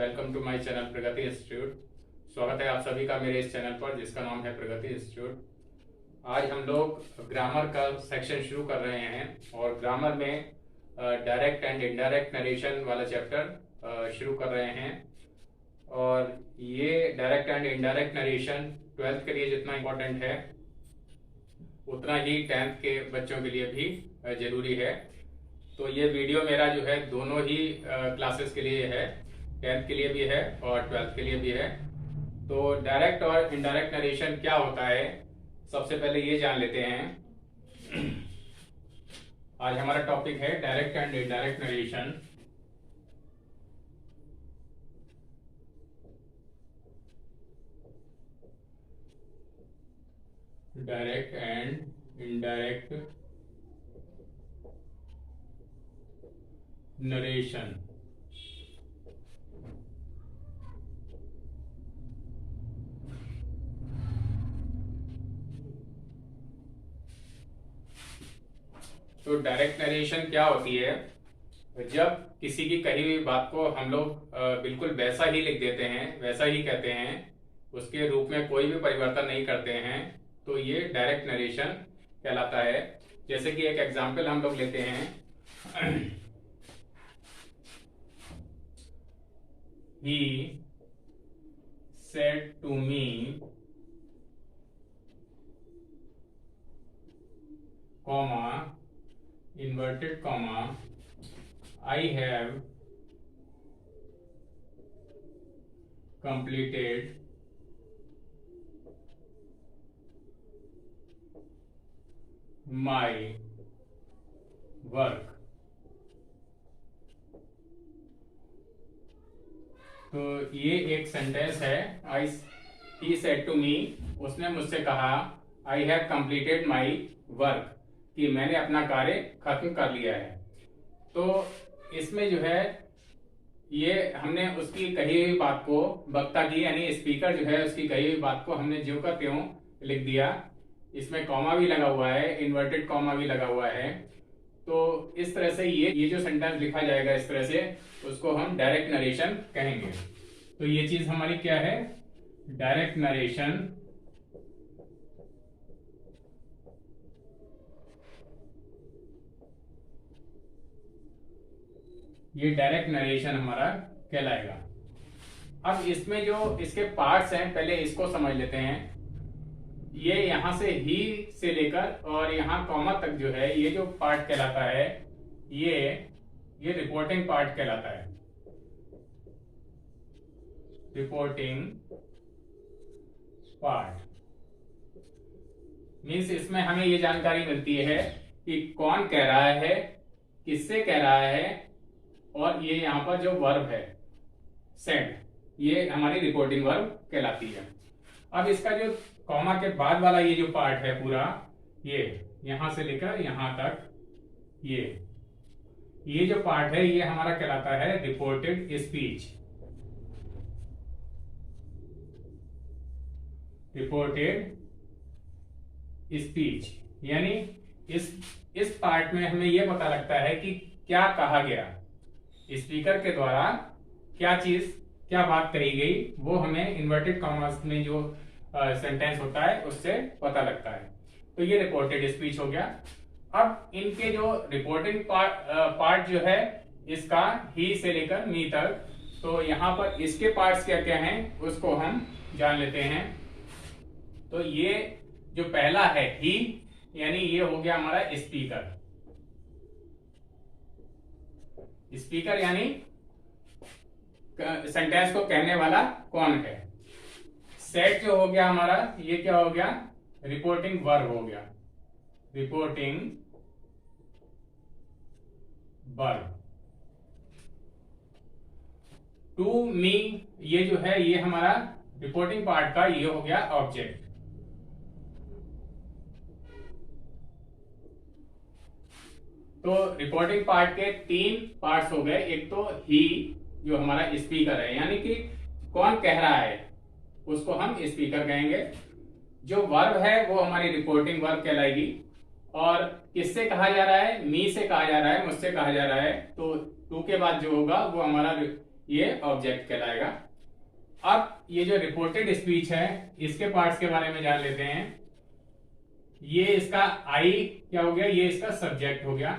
Welcome to my channel Pragati institute. स्वागत है आप सभी का मेरे इस चैनल पर जिसका नाम है प्रगति इंस्टीट्यूट। आज हम लोग ग्रामर का सेक्शन शुरू कर रहे हैं और ग्रामर में डायरेक्ट एंड इनडायरेक्ट नरेशन वाला चैप्टर शुरू कर रहे हैं। और ये direct and indirect narration 12th के लिए जितना इम्पोर्टेंट है उतना ही 10th के बच्चों के लिए भी जरूरी है। तो ये वीडियो मेरा जो है दोनों ही क्लासेस के लिए है, 10th के लिए भी है और 12th के लिए भी है। तो डायरेक्ट और इनडायरेक्ट नरेशन क्या होता है सबसे पहले ये जान लेते हैं। आज हमारा टॉपिक है direct and indirect narration. Direct and indirect narration. तो डायरेक्ट नरेशन क्या होती है? जब किसी की कही हुई बात को हम लोग बिल्कुल वैसा ही लिख देते हैं, वैसा ही कहते हैं, उसके रूप में कोई भी परिवर्तन नहीं करते हैं, तो ये डायरेक्ट नरेशन कहलाता है। जैसे कि एक एग्जाम्पल हम लोग लेते हैं। He said to me, comma, inverted comma, I have completed my work। तो ये एक सेंटेंस है। ही सेड टू मी, उसने मुझसे कहा, I have completed my work, कि मैंने अपना कार्य खत्म कर लिया है। तो इसमें जो है ये हमने उसकी कही हुई बात को, वक्ता की यानी स्पीकर जो है उसकी कही हुई बात को हमने ज्यों का त्यों लिख दिया। इसमें कॉमा भी लगा हुआ है, इन्वर्टेड कॉमा भी लगा हुआ है। तो इस तरह से ये जो सेंटेंस लिखा जाएगा इस तरह से, उसको हम डायरेक्ट नरेशन कहेंगे। तो ये चीज हमारी क्या है? Direct narration. ये डायरेक्ट नरेशन हमारा कहलाएगा। अब इसमें जो इसके पार्ट्स हैं पहले इसको समझ लेते हैं। ये यहां से ही से लेकर और यहां कॉमा तक जो है ये जो पार्ट कहलाता है ये रिपोर्टिंग पार्ट कहलाता है। रिपोर्टिंग पार्ट मीन्स इसमें हमें ये जानकारी मिलती है कि कौन कह रहा है, किससे कह रहा है, और ये यहाँ पर जो वर्ब है सेड, ये हमारी रिपोर्टिंग वर्ब कहलाती है। अब इसका जो कॉमा के बाद वाला ये जो पार्ट है पूरा, ये यहां से लेकर यहां तक, ये जो पार्ट है ये हमारा कहलाता है रिपोर्टेड स्पीच। रिपोर्टेड स्पीच यानी इस पार्ट में हमें यह पता लगता है कि क्या कहा गया, स्पीकर के द्वारा क्या बात कही गई, वो हमें इन्वर्टेड कॉमास में जो सेंटेंस होता है उससे पता लगता है। तो ये रिपोर्टेड स्पीच हो गया। अब इनके जो रिपोर्टिंग पार्ट जो है इसका ही से लेकर मी तक, तो यहाँ पर इसके पार्ट्स क्या क्या हैं उसको हम जान लेते हैं। तो ये जो पहला है ही, यानी ये हो गया हमारा स्पीकर। स्पीकर यानी सेंटेंस को कहने वाला कौन है। सेट जो हो गया हमारा, ये क्या हो गया? रिपोर्टिंग वर्ब हो गया। Reporting verb. टू मी ये जो है ये हमारा रिपोर्टिंग पार्ट का ये हो गया ऑब्जेक्ट। तो रिपोर्टिंग पार्ट के 3 पार्ट्स हो गए। एक तो ही जो हमारा स्पीकर है, यानी कि कौन कह रहा है उसको हम स्पीकर कहेंगे। जो वर्ब है वो हमारी रिपोर्टिंग वर्ब कहलाएगी। और किससे कहा जा रहा है? मी से कहा जा रहा है, मुझसे कहा जा रहा है। तो टू के बाद जो होगा वो हमारा ये ऑब्जेक्ट कहलाएगा। अब ये जो रिपोर्टेड स्पीच है इसके पार्ट्स के बारे में जान लेते हैं। ये इसका आई क्या हो गया, ये इसका सब्जेक्ट हो गया।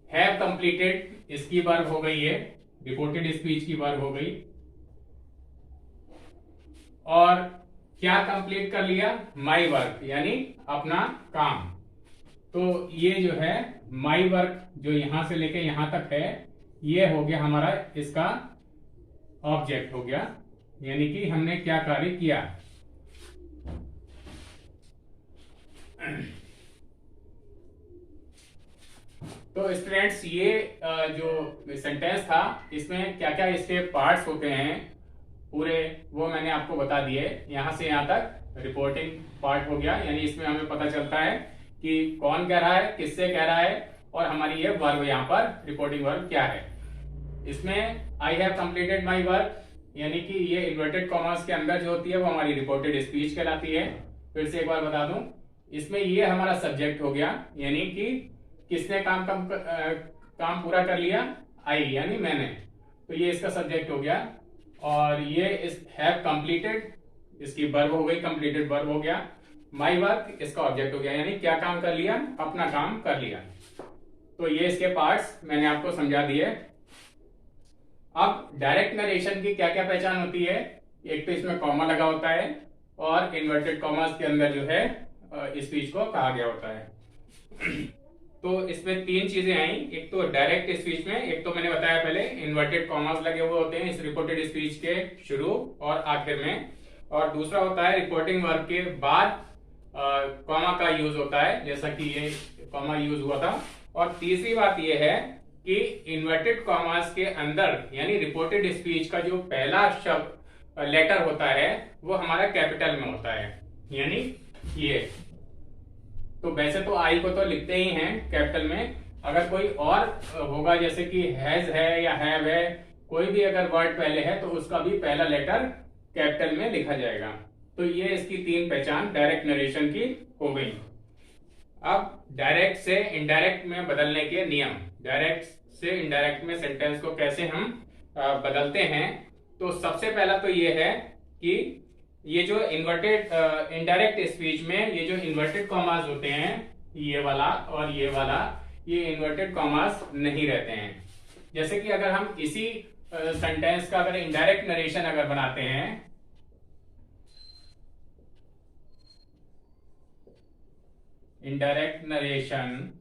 हैव कंप्लीटेड इसकी वर्ब हो गई है, रिपोर्टेड स्पीच की वर्ब हो गई। और क्या कंप्लीट कर लिया, माई वर्क यानी अपना काम। तो ये जो है माई वर्क जो यहां से लेके यहां तक है, ये हो गया हमारा इसका ऑब्जेक्ट हो गया, यानी कि हमने क्या कार्य किया। तो स्टूडेंट्स ये जो सेंटेंस था इसमें क्या क्या इसके पार्ट्स होते हैं पूरे, वो मैंने आपको बता दिए। यहां से यहां तक रिपोर्टिंग पार्ट हो गया, यानी इसमें हमें पता चलता है कि कौन कह रहा है, किससे कह रहा है, और हमारी ये वर्ब यहाँ पर रिपोर्टिंग वर्ब क्या है। इसमें I have completed my work यानी कि ये इन्वर्टेड कॉमर्स के अंदर जो होती है वो हमारी रिपोर्टेड स्पीच कहलाती है। फिर से एक बार बता दूं, इसमें ये हमारा सब्जेक्ट हो गया, यानी कि किसने काम पूरा कर लिया, आई यानी मैंने, तो ये इसका सब्जेक्ट हो गया। और ये इस हैव कंप्लीटेड इसकी वर्ब हो गई, कंप्लीटेड वर्ब हो गया। माई वर्क इसका ऑब्जेक्ट हो गया, यानी क्या काम कर लिया, अपना काम कर लिया। तो ये इसके पार्ट्स मैंने आपको समझा दिए। अब डायरेक्ट नरेशन की क्या क्या पहचान होती है, एक तो इसमें कॉमा लगा होता है और इन्वर्टेड कॉमर्स के अंदर जो है स्पीच को कहा गया होता है। तो इसमें तीन चीजें आई, एक तो डायरेक्ट स्पीच में, एक तो मैंने बताया पहले इन्वर्टेड कॉमर्स लगे हुए होते हैं इस रिपोर्टेड स्पीच के शुरू और आखिर में, और दूसरा होता है रिपोर्टिंग वर्ब के बाद कॉमा का यूज होता है, जैसा कि ये कॉमा यूज हुआ था। और तीसरी बात यह है कि इन्वर्टेड कॉमर्स के अंदर यानी रिपोर्टेड स्पीच का जो पहला शब्द लेटर होता है वो हमारा कैपिटल में होता है, यानी ये। तो वैसे तो आई को तो लिखते ही हैं कैपिटल में, अगर कोई और होगा जैसे कि हैज है या हैव है, कोई भी अगर वर्ड पहले है तो उसका भी पहला लेटर कैपिटल में लिखा जाएगा। तो ये इसकी तीन पहचान डायरेक्ट नरेशन की हो गई। अब डायरेक्ट से इनडायरेक्ट में बदलने के नियम, डायरेक्ट से इनडायरेक्ट में सेंटेंस को कैसे हम बदलते हैं। तो सबसे पहला तो ये है कि ये जो इन्वर्टेड इनडायरेक्ट स्पीच में ये जो इन्वर्टेड कॉमास होते हैं, ये वाला और ये वाला, ये इन्वर्टेड कॉमास नहीं रहते हैं। जैसे कि अगर हम इसी सेंटेंस का अगर इनडायरेक्ट नरेशन अगर बनाते हैं, इनडायरेक्ट नरेशन,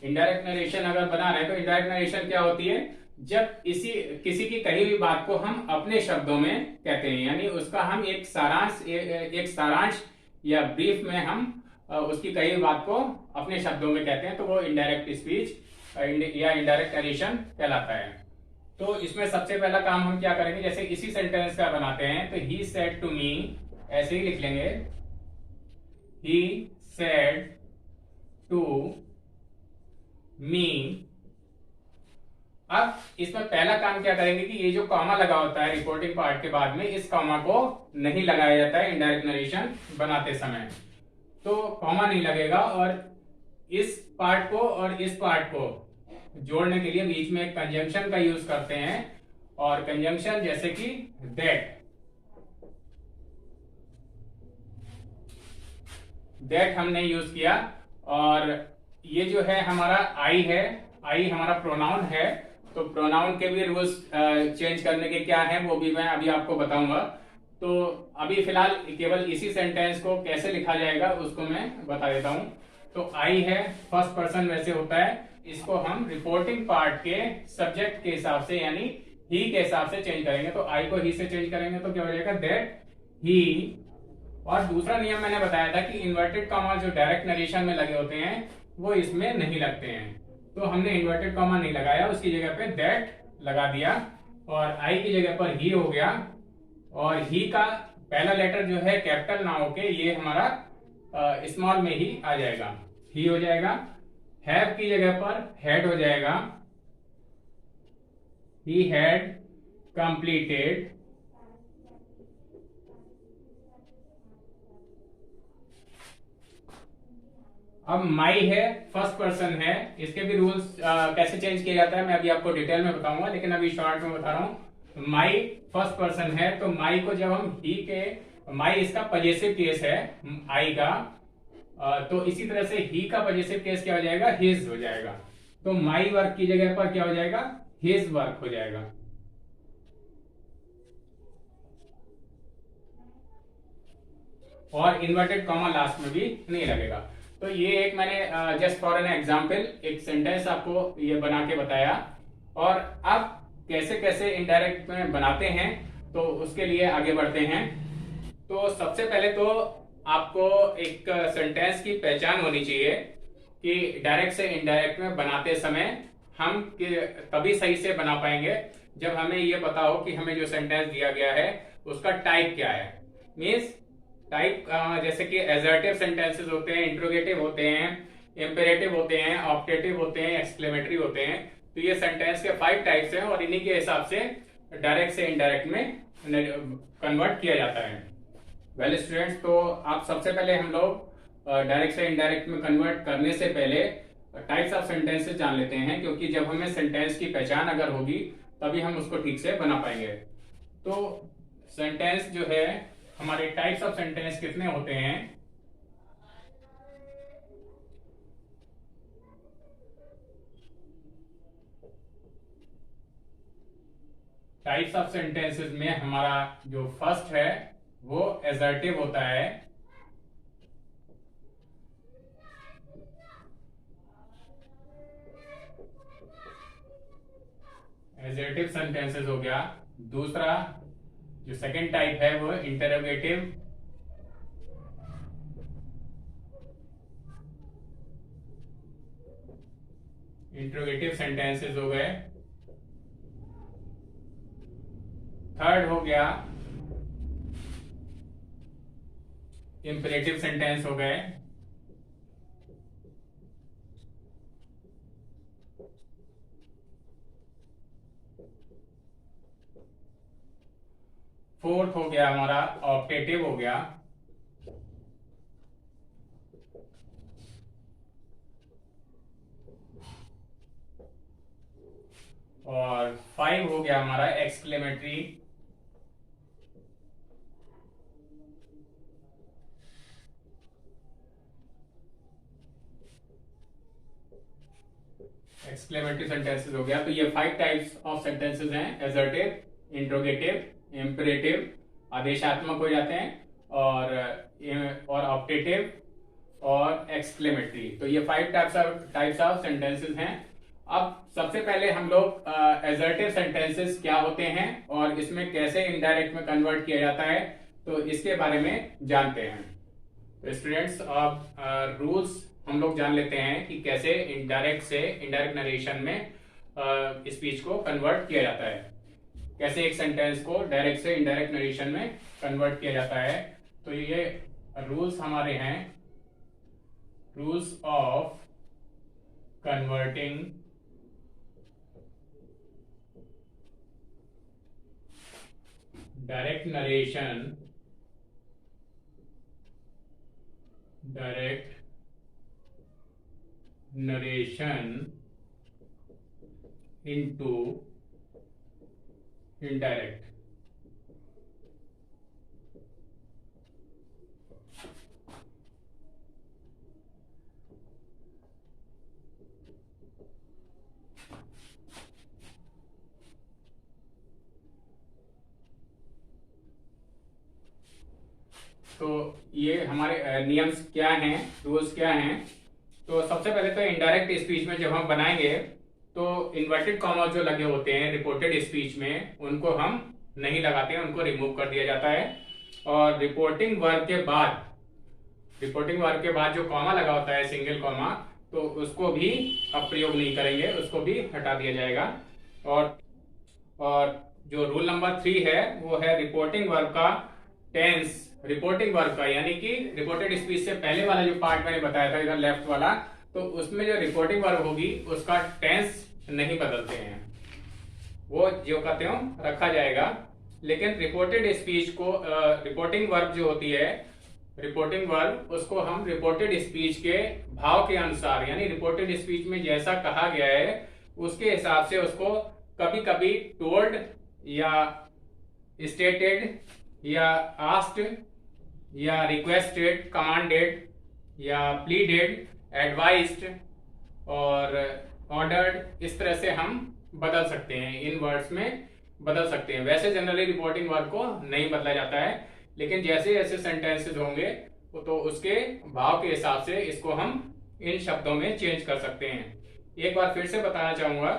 इनडायरेक्ट नरेशन अगर बना रहे हैं तो इनडायरेक्ट नरेशन क्या होती है, जब किसी की कही हुई बात को हम अपने शब्दों में कहते हैं, यानी उसका हम एक सारांश या ब्रीफ में हम उसकी कही हुई बात को अपने शब्दों में कहते हैं, तो वो इनडायरेक्ट स्पीच या इनडायरेक्ट नरेशन कहलाता है। तो इसमें सबसे पहला काम हम क्या करेंगे, जैसे इसी सेंटेंस का बनाते हैं तो ही सेड टू मी ऐसे ही लिख लेंगे, ही सेड टू मी। अब इसमें पहला काम क्या करेंगे कि ये जो कॉमा लगा होता है रिपोर्टिंग पार्ट के बाद में, इस कॉमा को नहीं लगाया जाता है इनडायरेक्ट नरेशन बनाते समय, तो कॉमा नहीं लगेगा। और इस पार्ट को और इस पार्ट को जोड़ने के लिए बीच में एक कंजंक्शन का यूज करते हैं, और कंजंक्शन जैसे कि दैट हमने यूज किया। और ये जो है हमारा आई है, आई हमारा प्रोनाउन है, तो प्रोनाउन के भी रूल्स चेंज करने के क्या है वो भी मैं अभी आपको बताऊंगा। तो अभी फिलहाल केवल इसी सेंटेंस को कैसे लिखा जाएगा उसको मैं बता देता हूं। तो आई है फर्स्ट पर्सन वैसे होता है, इसको हम रिपोर्टिंग पार्ट के सब्जेक्ट के हिसाब से यानी ही के हिसाब से चेंज करेंगे। तो आई को ही से चेंज करेंगे तो क्या हो जाएगा, दैट ही। और दूसरा नियम मैंने बताया था कि इन्वर्टेड कॉमा जो डायरेक्ट नरेशन में लगे होते हैं वो इसमें नहीं लगते हैं, तो हमने इन्वर्टेड कॉमा नहीं लगाया, उसकी जगह पे दैट लगा दिया, और आई की जगह पर ही हो गया। और ही का पहला लेटर जो है कैपिटल ना होके ये हमारा स्मॉल में ही आ जाएगा, ही हो जाएगा। हैव की जगह पर हैड हो जाएगा, ही हैड कंप्लीटेड अब माई है, फर्स्ट पर्सन है, इसके भी रूल्स कैसे चेंज किया जाता है मैं अभी आपको डिटेल में बताऊंगा, लेकिन अभी शॉर्ट में बता रहा हूं। माई फर्स्ट पर्सन है तो माई को जब हम ही के, माई इसका पजेसिव केस है आई का, तो इसी तरह से ही का पजेसिव केस क्या हो जाएगा, हिज हो जाएगा। तो माई वर्क की जगह पर क्या हो जाएगा, हिज वर्क हो जाएगा। और इन्वर्टेड कॉमा लास्ट में भी नहीं लगेगा। तो ये एक मैंने जस्ट फॉर एन एग्जांपल एक सेंटेंस आपको ये बना के बताया। और अब कैसे कैसे इनडायरेक्ट में बनाते हैं तो उसके लिए आगे बढ़ते हैं। तो सबसे पहले तो आपको एक सेंटेंस की पहचान होनी चाहिए कि डायरेक्ट से इनडायरेक्ट में बनाते समय हम तभी सही से बना पाएंगे जब हमें यह पता हो कि हमें जो सेंटेंस दिया गया है उसका टाइप क्या है। मीन्स टाइप जैसे कि एजर्टिव सेंटेंसेस होते हैं, इंट्रोगेटिव होते हैं, इंपेरेटिव होते हैं, ऑप्टेटिव होते हैं, एक्सक्लेमेटरी होते हैं। तो ये सेंटेंस के 5 टाइप्स हैं और इन्हीं के हिसाब से डायरेक्ट से इनडायरेक्ट में कन्वर्ट किया जाता है। वेल स्टूडेंट्स, तो आप सबसे पहले हम लोग डायरेक्ट से इनडायरेक्ट में कन्वर्ट करने से पहले टाइप्स ऑफ सेंटेंसेस जान लेते हैं, क्योंकि जब हमें सेंटेंस की पहचान अगर होगी तभी हम उसको ठीक से बना पाएंगे। तो सेंटेंस जो है, हमारे टाइप्स ऑफ सेंटेंस कितने होते हैं? टाइप्स ऑफ सेंटेंसेस में हमारा जो फर्स्ट है वो एसर्टिव होता है। एसर्टिव सेंटेंसेस हो गया। दूसरा जो सेकंड टाइप है वो इंटरोगेटिव। इंटरोगेटिव सेंटेंसेस हो गए। थर्ड हो गया इंपेरेटिव सेंटेंस हो गए। फोर्थ हो गया हमारा ऑप्टेटिव हो गया। और 5 हो गया हमारा एक्सक्लेमेटरी। एक्सक्लेमेटरी सेंटेंसेस हो गया। तो ये 5 टाइप्स ऑफ सेंटेंसेस हैं, एसर्टिव, इंट्रोगेटिव, इंपेरेटिव, आदेशात्मक हो जाते हैं, और ऑप्टेटिव और एक्सक्लेमेटरी। तो ये 5 टाइप्स ऑफ सेंटेंसेस हैं। अब सबसे पहले हम लोग एसर्टिव सेंटेंसेस क्या होते हैं और इसमें कैसे इनडायरेक्ट में कन्वर्ट किया जाता है तो इसके बारे में जानते हैं। तो स्टूडेंट्स, अब रूल्स हम लोग जान लेते हैं कि कैसे इनडायरेक्ट से इनडायरेक्ट नरेशन में स्पीच को कन्वर्ट किया जाता है, कैसे एक सेंटेंस को डायरेक्ट से इनडायरेक्ट नरेशन में कन्वर्ट किया जाता है। तो ये रूल्स हमारे हैं, rules of converting direct narration into indirect। तो ये हमारे नियम्स क्या हैं, रूल्स क्या हैं। तो सबसे पहले तो इनडायरेक्ट स्पीच में जब हम बनाएंगे तो इन्वर्टेड कॉमा जो लगे होते हैं रिपोर्टेड स्पीच में उनको हम नहीं लगाते हैं, उनको रिमूव कर दिया जाता है। और रिपोर्टिंग वर्ब के बाद जो कॉमा लगा होता है सिंगल कॉमा, तो उसको भी अब प्रयोग नहीं करेंगे, उसको भी हटा दिया जाएगा। और जो रूल नंबर 3 है वो है रिपोर्टिंग वर्ब का टेंस। रिपोर्टिंग वर्ब का यानी कि रिपोर्टेड स्पीच से पहले वाला जो पार्ट मैंने बताया था इधर लेफ्ट वाला, तो उसमें जो रिपोर्टिंग वर्ब होगी उसका टेंस नहीं बदलते हैं, वो जो का त्यों रखा जाएगा। लेकिन रिपोर्टेड स्पीच को रिपोर्टिंग वर्ब जो होती है रिपोर्टिंग वर्ब, उसको हम रिपोर्टेड स्पीच के भाव के अनुसार, यानी रिपोर्टेड स्पीच में जैसा कहा गया है उसके हिसाब से उसको कभी कभी टोल्ड या स्टेटेड या आस्क्ड या रिक्वेस्टेड, कमांडेड या प्लीडेड, एडवाइज्ड और ऑर्डर्ड, इस तरह से हम बदल सकते हैं, इन वर्ड्स में बदल सकते हैं। वैसे जनरली रिपोर्टिंग वर्ब को नहीं बदला जाता है, लेकिन जैसे जैसे सेंटेंसेस होंगे तो उसके भाव के हिसाब से इसको हम इन शब्दों में चेंज कर सकते हैं। एक बार फिर से बताना चाहूंगा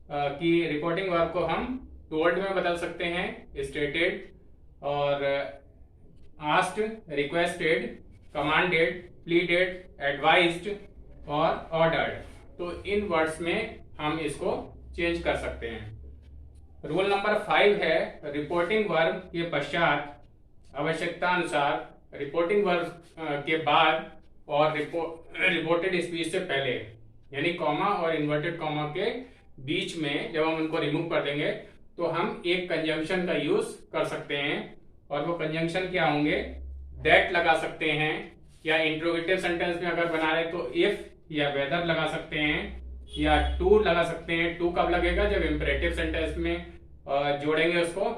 कि रिपोर्टिंग वर्ब को हम टोल्ड में बदल सकते हैं, स्टेटेड और asked, requested, commanded, pleaded, advised और ऑर्डर्ड। तो इन वर्ड्स में हम इसको चेंज कर सकते हैं। रूल नंबर 5 है रिपोर्टिंग वर्ब के पश्चात आवश्यकता अनुसार रिपोर्टिंग वर्ब के बाद और रिपोर्टेड स्पीच से पहले, यानी कॉमा और इन्वर्टेड कॉमा के बीच में जब हम उनको रिमूव कर देंगे तो हम एक कंजंक्शन का यूज कर सकते हैं। और वो कंजंक्शन क्या होंगे? दैट लगा सकते हैं, या इंट्रोगेटिव सेंटेंस में अगर बना रहे तो इफ या वेदर लगा सकते हैं, या टू लगा सकते हैं। टू कब लगेगा? जब इंपरेटिव सेंटेंस में जोड़ेंगे उसको,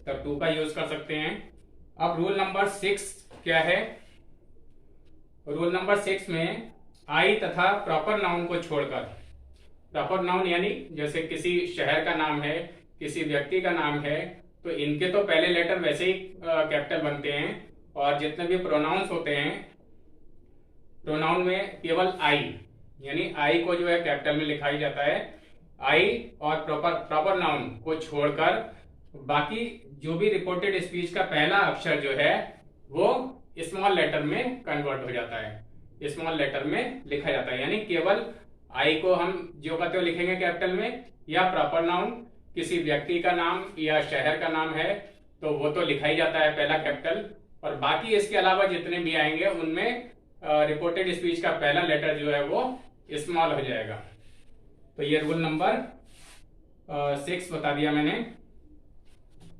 तब टू का यूज कर सकते हैं। अब रूल नंबर 6 क्या है? रूल नंबर 6 में आई तथा प्रॉपर नाउन को छोड़कर, प्रॉपर नाउन यानी जैसे किसी शहर का नाम है, किसी व्यक्ति का नाम है, तो इनके तो पहले लेटर वैसे ही कैपिटल बनते हैं, और जितने भी प्रोनाउंस होते हैं प्रोनाउन में केवल आई, यानी आई को जो है कैपिटल में लिखा ही जाता है। आई और प्रॉपर नाउन को छोड़कर बाकी जो भी रिपोर्टेड स्पीच का पहला अक्षर जो है वो स्मॉल लेटर में कन्वर्ट हो जाता है, स्मॉल लेटर में लिखा जाता है। यानी केवल आई को हम जो कहते हो लिखेंगे कैपिटल में, या प्रॉपर नाउन किसी व्यक्ति का नाम या शहर का नाम है तो वो तो लिखा ही जाता है पहला कैपिटल, और बाकी इसके अलावा जितने भी आएंगे उनमें रिपोर्टेड स्पीच का पहला लेटर जो है वो स्मॉल हो जाएगा। तो ये रूल नंबर 6 बता दिया मैंने।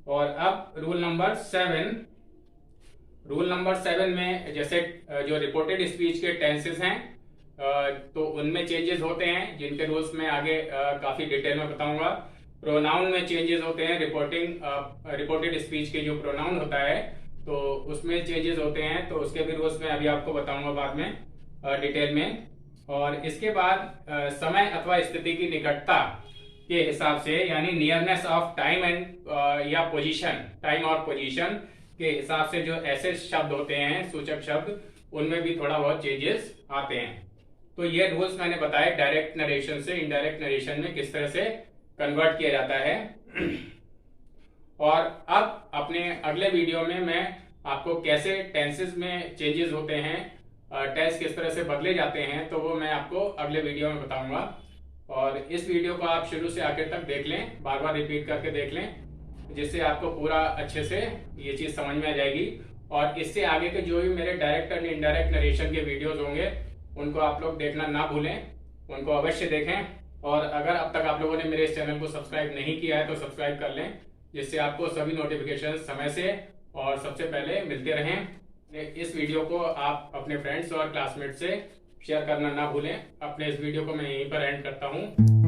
और अब रूल नंबर 7। रूल नंबर 7 में जैसे जो रिपोर्टेड स्पीच के टेंसेस हैं तो उनमें चेंजेस होते हैं, जिनके रूल्स में आगे काफी डिटेल में बताऊंगा। प्रोनाउन में चेंजेस होते हैं, रिपोर्टेड स्पीच के जो प्रोनाउन होता है तो उसमें चेंजेस होते हैं, तो उसके भी रूल्स में अभी आपको बताऊंगा बाद में डिटेल में। और इसके बाद समय अथवा स्थिति की निकटता के हिसाब से, यानी नियरनेस ऑफ टाइम एंड या पोजीशन, टाइम और पोजीशन के हिसाब से जो ऐसे शब्द होते हैं सूचक शब्द, उनमें भी थोड़ा बहुत चेंजेस आते हैं। तो ये रूल्स मैंने बताए डायरेक्ट नरेशन से इनडायरेक्ट नरेशन में किस तरह से कन्वर्ट किया जाता है। और अब अपने अगले वीडियो में मैं आपको कैसे टेंसेस में चेंजेस होते हैं, टेंस किस तरह से बदले जाते हैं, तो वो मैं आपको अगले वीडियो में बताऊंगा। और इस वीडियो को आप शुरू से आखिर तक देख लें, बार बार रिपीट करके देख लें, जिससे आपको पूरा अच्छे से ये चीज समझ में आ जाएगी। और इससे आगे के जो भी मेरे डायरेक्ट एंड इनडायरेक्ट नरेशन के वीडियोस होंगे उनको आप लोग देखना ना भूलें, उनको अवश्य देखें। और अगर अब तक आप लोगों ने मेरे इस चैनल को सब्सक्राइब नहीं किया है तो सब्सक्राइब कर लें, जिससे आपको सभी नोटिफिकेशन समय से और सबसे पहले मिलते रहें। इस वीडियो को आप अपने फ्रेंड्स और क्लासमेट से शेयर करना ना भूलें। अपने इस वीडियो को मैं यहीं पर एंड करता हूँ।